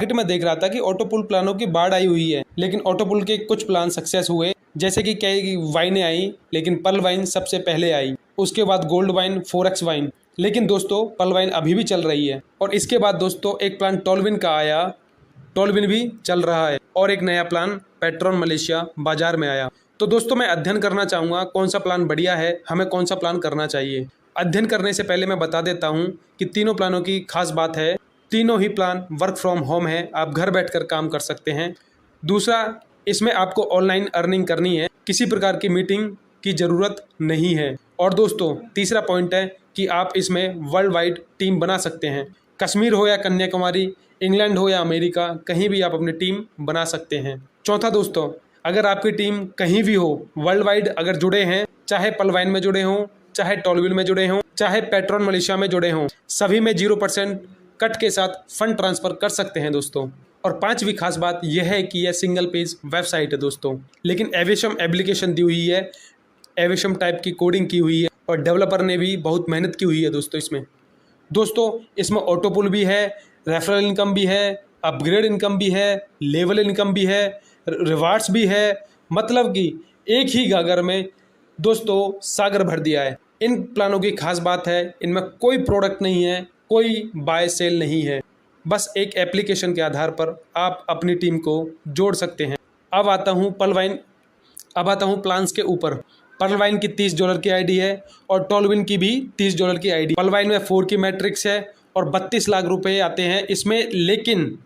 Market में देख रहा था कि ऑटोपुल प्लानों की बाढ़ आई हुई है, लेकिन ऑटोपुल के कुछ प्लान सक्सेस हुए, जैसे कि कई वाइनें आई, लेकिन पर्ल वाइन सबसे पहले आई। उसके बाद गोल्ड वाइन, फोरेक्स वाइन, लेकिन दोस्तों पर्ल वाइन अभी भी चल रही है। और इसके बाद दोस्तों एक प्लान टॉलविन का आया, टॉलविन भी चल रहा है, और एक नया प्लान पेट्रॉन मलेशिया बाजार में आया। तो दोस्तों मैं अध्ययन करना चाहूँगा कौन सा प्लान बढ़िया है, हमें कौन सा प्लान करना चाहिए। अध्ययन करने से पहले मैं बता देता हूँ कि तीनों प्लानों की खास बात है, तीनों ही प्लान वर्क फ्रॉम होम है, आप घर बैठकर काम कर सकते हैं। दूसरा, इसमें आपको ऑनलाइन अर्निंग करनी है, किसी प्रकार की मीटिंग की ज़रूरत नहीं है। और दोस्तों तीसरा पॉइंट है कि आप इसमें वर्ल्ड वाइड टीम बना सकते हैं। कश्मीर हो या कन्याकुमारी, इंग्लैंड हो या अमेरिका, कहीं भी आप अपनी टीम बना सकते हैं। चौथा दोस्तों, अगर आपकी टीम कहीं भी हो, वर्ल्ड वाइड अगर जुड़े हैं, चाहे पर्ल वाइन में जुड़े हों, चाहे टॉलविन में जुड़े हों, चाहे पेट्रॉन मलेशिया में जुड़े हों, सभी में 0% कट के साथ फंड ट्रांसफ़र कर सकते हैं दोस्तों। और पांचवी खास बात यह है कि यह सिंगल पेज वेबसाइट है दोस्तों, लेकिन एविशम एप्लीकेशन दी हुई है, एविशम टाइप की कोडिंग की हुई है, और डेवलपर ने भी बहुत मेहनत की हुई है दोस्तों इसमें। दोस्तों इसमें ऑटोपुल भी है, रेफरल इनकम भी है, अपग्रेड इनकम भी है, लेवल इनकम भी है, रिवार्ड्स भी है, मतलब कि एक ही गागर में दोस्तों सागर भर दिया है। इन प्लानों की खास बात है, इनमें कोई प्रोडक्ट नहीं है, कोई बाय सेल नहीं है, बस एक एप्लीकेशन के आधार पर आप अपनी टीम को जोड़ सकते हैं। अब आता हूँ प्लान्स के ऊपर। पर्ल वाइन की $30 की आईडी है, और टॉलविन की भी $30 की आईडी। पर्ल वाइन में 4 की मैट्रिक्स है, और 32 लाख रुपए आते हैं इसमें, लेकिन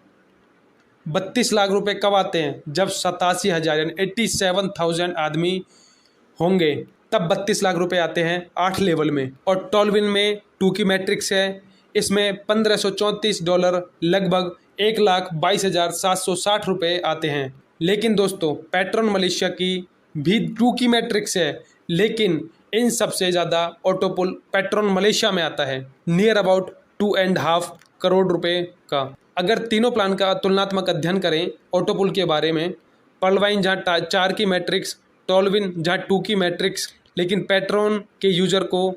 32 लाख रुपए कब आते हैं, जब 87,000 यानी 87,000 आदमी होंगे, तब 32 लाख रुपए आते हैं 8 लेवल में। और टॉलविन में 2 की मैट्रिक्स है, इसमें $1534 लगभग 1,22,760 रुपये आते हैं। लेकिन दोस्तों पेट्रॉन मलेशिया की भी 2 की मैट्रिक्स है, लेकिन इन सबसे ज़्यादा ऑटोपुल पेट्रॉन मलेशिया में आता है, नियर अबाउट 2.5 करोड़ रुपए का। अगर तीनों प्लान का तुलनात्मक अध्ययन करें ऑटोपुल के बारे में, पर्ल वाइन जहाँ 4 की मैट्रिक्स, टॉलविन जहाँ 2 की मैट्रिक्स, लेकिन पेट्रॉन के यूजर को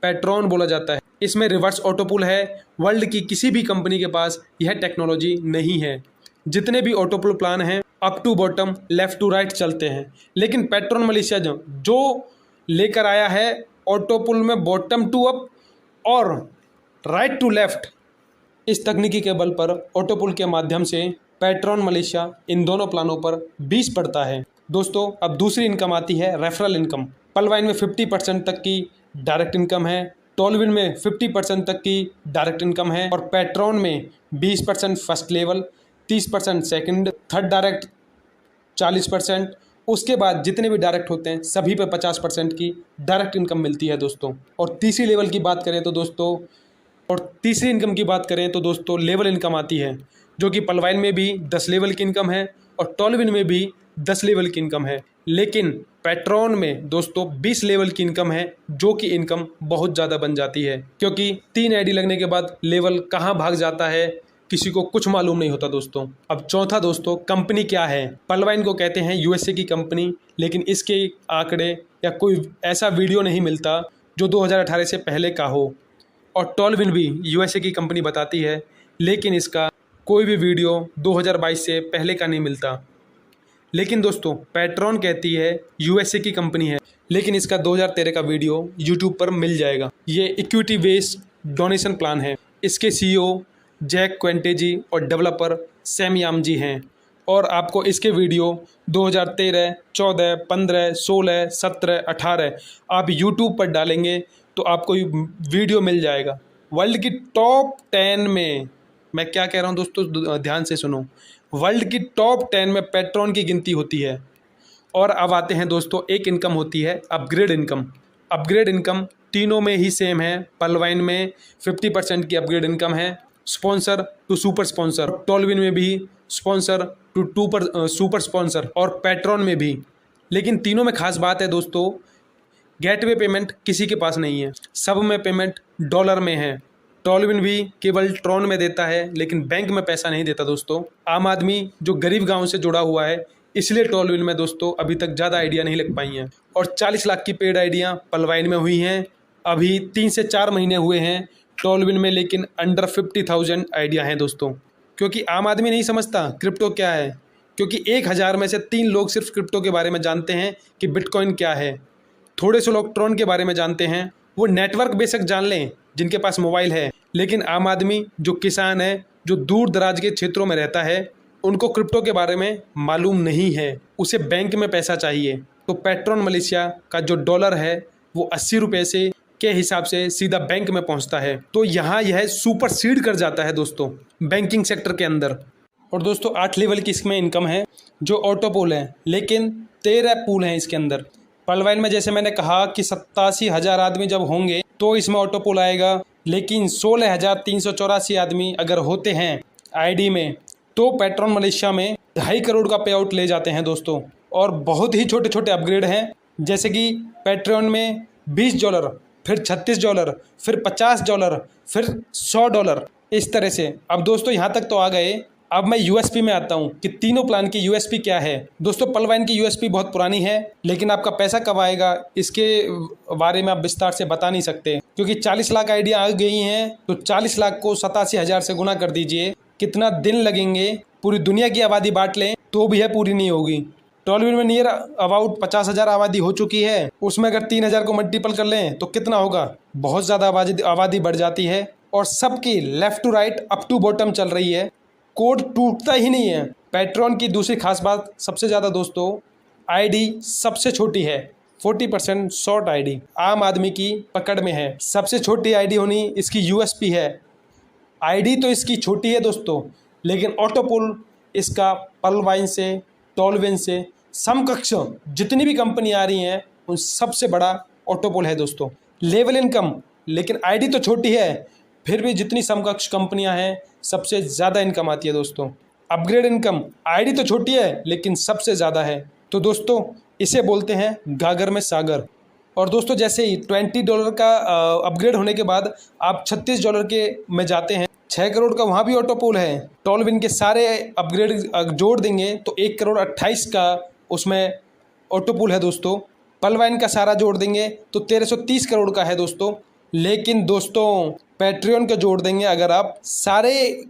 पेट्रॉन बोला जाता है। इसमें रिवर्स ऑटोपुल है, वर्ल्ड की किसी भी कंपनी के पास यह टेक्नोलॉजी नहीं है। जितने भी ऑटोपुल प्लान हैं up to bottom, left to right चलते हैं, लेकिन पेट्रॉन मलेशिया जो लेकर आया है ऑटोपुल में बॉटम टू अप और राइट टू लेफ्ट, इस तकनीकी के बल पर ऑटोपुल के माध्यम से पेट्रॉन मलेशिया इन दोनों प्लानों पर 20 पड़ता है। दोस्तों अब दूसरी इनकम आती है रेफरल इनकम। पर्ल वाइन में 50% तक की डायरेक्ट इनकम है, टॉलविन में 50% तक की डायरेक्ट इनकम है, और पेट्रॉन में 20% first level, 30% second, third direct 40%, उसके बाद जितने भी डायरेक्ट होते हैं सभी पे 50% की डायरेक्ट इनकम मिलती है दोस्तों। और तीसरी लेवल की बात करें तो दोस्तों, और तीसरी इनकम की बात करें तो दोस्तों लेवल इनकम आती है, जो कि पर्ल वाइन में भी 10 लेवल की इनकम है, और टॉलविन में भी 10 लेवल की इनकम है, लेकिन पेट्रॉन में दोस्तों 20 लेवल की इनकम है, जो कि इनकम बहुत ज़्यादा बन जाती है, क्योंकि 3 आईडी लगने के बाद लेवल कहाँ भाग जाता है किसी को कुछ मालूम नहीं होता दोस्तों। अब चौथा दोस्तों, कंपनी क्या है। पर्ल वाइन को कहते हैं यूएसए की कंपनी, लेकिन इसके आंकड़े या कोई ऐसा वीडियो नहीं मिलता जो 2018 से पहले का हो। और टॉलविन भी यूएसए की कंपनी बताती है, लेकिन इसका कोई भी वीडियो 2022 से पहले का नहीं मिलता। लेकिन दोस्तों पेट्रॉन कहती है यूएसए की कंपनी है, लेकिन इसका 2013 का वीडियो यूट्यूब पर मिल जाएगा। ये इक्विटी बेस्ड डोनेशन प्लान है। इसके सीईओ जैक क्वेंटेजी और डेवलपर सैम यामजी हैं, और आपको इसके वीडियो 2013, 14, 15, 16, 17, 18 आप यूट्यूब पर डालेंगे तो आपको वीडियो मिल जाएगा। वर्ल्ड की टॉप 10 में, मैं क्या कह रहा हूँ दोस्तों ध्यान से सुनो, वर्ल्ड की टॉप 10 में पेट्रॉन की गिनती होती है। और अब आते हैं दोस्तों, एक इनकम होती है अपग्रेड इनकम। अपग्रेड इनकम तीनों में ही सेम है। पर्ल वाइन में 50% की अपग्रेड इनकम है, sponsor to super sponsor, Tallwin में भी स्पॉन्सर टू सुपर स्पॉन्सर, और पेट्रॉन में भी। लेकिन तीनों में खास बात है दोस्तों, गेटवे पेमेंट किसी के पास नहीं है, सब में पेमेंट डॉलर में है। टॉलविन भी केवल ट्रॉन में देता है, लेकिन बैंक में पैसा नहीं देता दोस्तों। आम आदमी जो गरीब गांव से जुड़ा हुआ है, इसलिए टॉलविन में दोस्तों अभी तक ज़्यादा आइडिया नहीं लग पाई हैं। और 40 लाख की पेड आइडियाँ पर्ल वाइन में हुई हैं, अभी 3 से 4 महीने हुए हैं टॉलविन में, लेकिन अंडर 50,000 आइडिया हैं दोस्तों। क्योंकि आम आदमी नहीं समझता क्रिप्टो क्या है, क्योंकि 1000 में से 3 लोग सिर्फ क्रिप्टो के बारे में जानते हैं कि बिटकॉइन क्या है। थोड़े से लोग ट्रॉन के बारे में जानते हैं, वो नेटवर्क बेशक जान लें जिनके पास मोबाइल है, लेकिन आम आदमी जो किसान है, जो दूर दराज के क्षेत्रों में रहता है, उनको क्रिप्टो के बारे में मालूम नहीं है। उसे बैंक में पैसा चाहिए। तो पेट्रॉन मलेशिया का जो डॉलर है वो 80 रुपये से के हिसाब से सीधा बैंक में पहुंचता है। तो यहाँ यह सुपर सीड कर जाता है दोस्तों बैंकिंग सेक्टर के अंदर। और दोस्तों 8 लेवल की इसमें इनकम है जो ऑटो पूल है, लेकिन 13 पूल हैं इसके अंदर। पलवाइन में जैसे मैंने कहा कि 87,000 आदमी जब होंगे तो इसमें ऑटो पूल आएगा, लेकिन 16,384 आदमी अगर होते हैं आईडी में तो पेट्रॉन मलेशिया में 2.5 करोड़ का पे आउट ले जाते हैं दोस्तों। और बहुत ही छोटे छोटे अपग्रेड हैं, जैसे कि पेट्रॉन में $20, फिर $36, फिर $50, फिर $100, इस तरह से। अब दोस्तों यहाँ तक तो आ गए। अब मैं यूएसपी में आता हूँ कि तीनों प्लान की यूएसपी क्या है। दोस्तों पलवाइन की यूएसपी बहुत पुरानी है, लेकिन आपका पैसा कब आएगा इसके बारे में आप विस्तार से बता नहीं सकते, क्योंकि 40 लाख आइडिया आ गई हैं। तो 40 लाख को 87,000 से गुना कर दीजिए, कितना दिन लगेंगे। पूरी दुनिया की आबादी बांट लें तो भी है पूरी नहीं होगी। टॉलीवुड में नियर अबाउट 50,000 आबादी हो चुकी है, उसमें अगर 3,000 को मल्टीपल कर लें तो कितना होगा, बहुत ज़्यादा आबादी बढ़ जाती है। और सबकी left to right up to bottom चल रही है, कोड टूटता ही नहीं है। पेट्रॉन की दूसरी खास बात सबसे ज़्यादा दोस्तों, आईडी सबसे छोटी है, 40% शॉर्ट आईडी आम आदमी की पकड़ में है। सबसे छोटी आईडी होनी इसकी यूएसपी है। आईडी तो इसकी छोटी है दोस्तों, लेकिन ऑटो पुल इसका पलवाइन से, टॉलविन से समकक्ष जितनी भी कंपनी आ रही हैं उन सबसे बड़ा ऑटो पुल है दोस्तों। लेवल इनकम, लेकिन आईडी तो छोटी है, फिर भी जितनी समकक्ष कंपनियां हैं सबसे ज़्यादा इनकम आती है दोस्तों। अपग्रेड इनकम, आईडी तो छोटी है लेकिन सबसे ज़्यादा है। तो दोस्तों इसे बोलते हैं गागर में सागर। और दोस्तों जैसे ही $20 का अपग्रेड होने के बाद आप $36 के में जाते हैं, 6 करोड़ का वहाँ भी ऑटो पूल है। टॉलविन के सारे अपग्रेड जोड़ देंगे तो 1,28 का उसमें ऑटो पूल है दोस्तों। पलवाइन का सारा जोड़ देंगे तो 1,330 करोड़ का है दोस्तों। लेकिन दोस्तों पैट्रियन का जोड़ देंगे अगर आप, सारे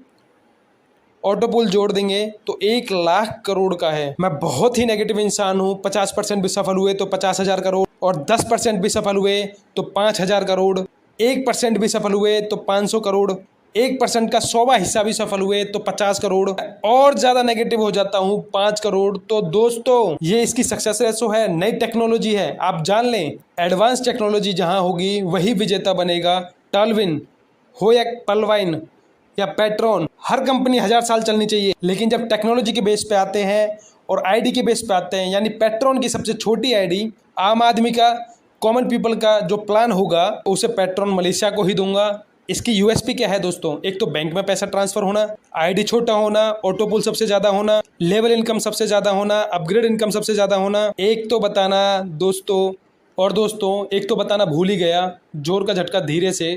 ऑटो पूल जोड़ देंगे तो 1 लाख करोड़ का है। मैं बहुत ही नेगेटिव इंसान हूँ। 50% भी सफल हुए तो 50,000 करोड़, और 10% भी सफल हुए तो 5,000 करोड़, 1% भी सफल हुए तो 500 करोड़, 1% का 100वां हिस्सा भी सफल हुए तो 50 करोड़, और ज़्यादा नेगेटिव हो जाता हूँ 5 करोड़। तो दोस्तों ये इसकी सक्सेस रेशो है, नई टेक्नोलॉजी है, आप जान लें। एडवांस टेक्नोलॉजी जहाँ होगी वही विजेता बनेगा। टॉलविन हो या पलवाइन या पेट्रॉन, हर कंपनी 1000 साल चलनी चाहिए, लेकिन जब टेक्नोलॉजी के बेस पे आते हैं और आईडी के बेस पे आते हैं, यानी पेट्रॉन की सबसे छोटी आईडी, आम आदमी का, कॉमन पीपल का जो प्लान होगा उसे पेट्रॉन मलेशिया को ही दूंगा। इसकी यूएसपी क्या है दोस्तों, एक तो बैंक में पैसा ट्रांसफर होना, आईडी छोटा होना, ऑटो पूल सबसे ज़्यादा होना, लेवल इनकम सबसे ज़्यादा होना, अपग्रेड इनकम सबसे ज़्यादा होना। एक तो बताना दोस्तों, और दोस्तों एक तो बताना भूल ही गया, जोर का झटका धीरे से,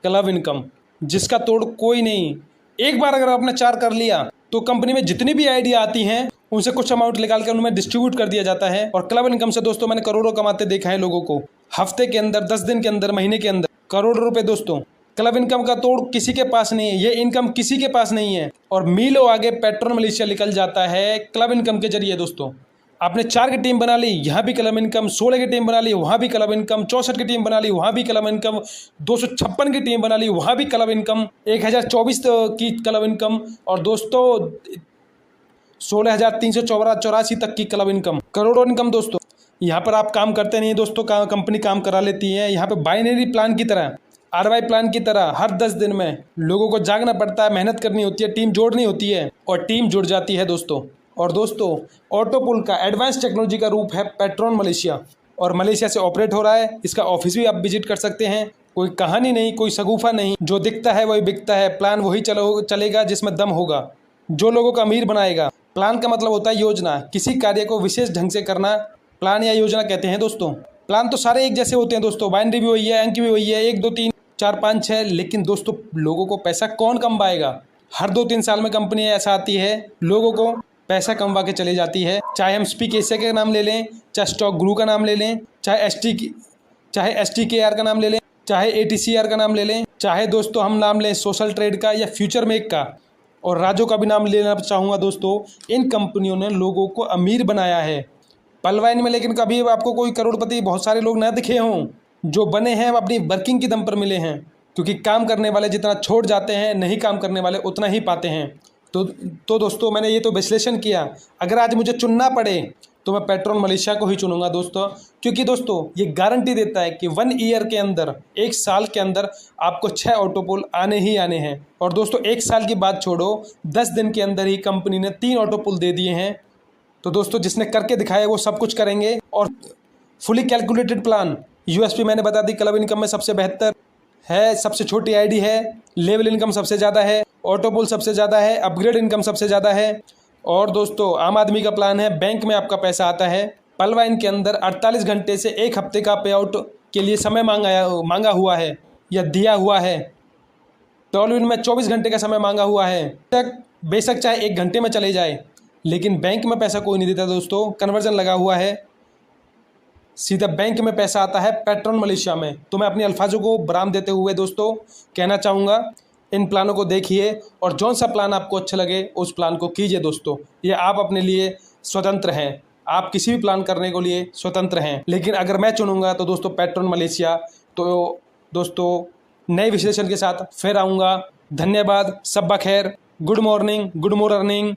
क्लब इनकम जिसका तोड़ कोई नहीं। एक बार अगर आपने 4 कर लिया तो कंपनी में जितनी भी आइडिया आती हैं उनसे कुछ अमाउंट निकाल कर उनमें डिस्ट्रीब्यूट कर दिया जाता है। और क्लब इनकम से दोस्तों मैंने करोड़ों कमाते देखा है लोगों को, हफ्ते के अंदर, 10 दिन के अंदर, महीने के अंदर करोड़ों रुपए दोस्तों। क्लब इनकम का तोड़ किसी के पास नहीं है, ये इनकम किसी के पास नहीं है, और मीलों आगे पेट्रोल मलेशिया निकल जाता है क्लब इनकम के जरिए दोस्तों। आपने 4 की टीम बना ली, यहाँ भी क्लब इनकम, 16 की टीम बना ली, वहाँ भी क्लब इनकम, 64 की टीम बना ली, वहाँ भी क्लब इनकम, 256 की टीम बना ली, वहाँ भी क्लब इनकम, 1024 की क्लब इनकम, और दोस्तों 16,384 तक की क्लब इनकम, करोड़ों इनकम दोस्तों। यहाँ पर आप काम करते नहीं दोस्तों, कंपनी काम करा लेती है। यहाँ पे बाइनरी प्लान की तरह, आरवाई प्लान की तरह हर 10 दिन में लोगों को जागना पड़ता है, मेहनत करनी होती है, टीम जोड़नी होती है, और टीम जुड़ जाती है दोस्तों। और दोस्तों ऑटो पूल का एडवांस टेक्नोलॉजी का रूप है पेट्रॉन मलेशिया, और मलेशिया से ऑपरेट हो रहा है। इसका ऑफिस भी आप विजिट कर सकते हैं। कोई कहानी नहीं, कोई शगुफा नहीं, जो दिखता है वही बिकता है। प्लान वही चलेगा जिसमें दम होगा, जो लोगों को अमीर बनाएगा। प्लान का मतलब होता है योजना, किसी कार्य को विशेष ढंग से करना, प्लान या योजना कहते हैं दोस्तों। प्लान तो सारे एक जैसे होते हैं दोस्तों, बाइनरी भी वही है, अंक भी वही है, 1 2 3 4 5 6, लेकिन दोस्तों लोगों को पैसा कौन कमाएगा। हर 2-3 साल में कंपनी ऐसा आती है, लोगों को पैसा कमवा के चले जाती है। चाहे हम स्पीक एशिया का नाम ले लें, चाहे स्टॉक ग्रू का नाम ले लें, चाहे STKR का नाम ले लें, चाहे ATCR का नाम ले लें, चाहे दोस्तों हम नाम लें सोशल ट्रेड का या फ्यूचर मेक का, और राज्यों का भी नाम लेना चाहूँगा दोस्तों। इन कंपनियों ने लोगों को अमीर बनाया है। पलवाइन में लेकिन कभी आपको कोई करोड़पति बहुत सारे लोग ना दिखे हों। जो बने हैं वो अपनी वर्किंग के दम पर मिले हैं, क्योंकि काम करने वाले जितना छोड़ जाते हैं, नहीं काम करने वाले उतना ही पाते हैं। तो दोस्तों मैंने ये तो विश्लेषण किया। अगर आज मुझे चुनना पड़े तो मैं पेट्रोन मलेशिया को ही चुनूंगा दोस्तों, क्योंकि दोस्तों ये गारंटी देता है कि 1 ईयर के अंदर, 1 साल के अंदर आपको 6 ऑटोपोल आने ही आने हैं। और दोस्तों 1 साल की बात छोड़ो, 10 दिन के अंदर ही कंपनी ने 3 ऑटोपोल दे दिए हैं। तो दोस्तों जिसने करके दिखाया वो सब कुछ करेंगे। और फुली कैलकुलेटेड प्लान, यूएसपी मैंने बता दी, क्लब इनकम में सबसे बेहतर है, सबसे छोटी आईडी है, लेवल इनकम सबसे ज़्यादा है, ऑटोपोल सबसे ज़्यादा है, अपग्रेड इनकम सबसे ज़्यादा है। और दोस्तों आम आदमी का प्लान है, बैंक में आपका पैसा आता है। पलवाइन के अंदर 48 घंटे से 1 हफ्ते का पे आउट के लिए समय मांगा हुआ है या दिया हुआ है। टॉलविन में 24 घंटे का समय मांगा हुआ है। बेशक चाहे 1 घंटे में चले जाए, लेकिन बैंक में पैसा कोई नहीं देता दोस्तों। कन्वर्जन लगा हुआ है, सीधा बैंक में पैसा आता है पेट्रोन मलेशिया में। तो मैं अपने अल्फाजों को बराम देते हुए दोस्तों कहना चाहूँगा, इन प्लानों को देखिए और जौन सा प्लान आपको अच्छा लगे उस प्लान को कीजिए दोस्तों। ये आप अपने लिए स्वतंत्र हैं, आप किसी भी प्लान करने के लिए स्वतंत्र हैं। लेकिन अगर मैं चुनूंगा तो दोस्तों पेट्रोन मलेशिया। तो दोस्तों नए विश्लेषण के साथ फिर आऊँगा। धन्यवाद, सब्बा खैर, गुड मॉर्निंग, गुड मॉर्निंग।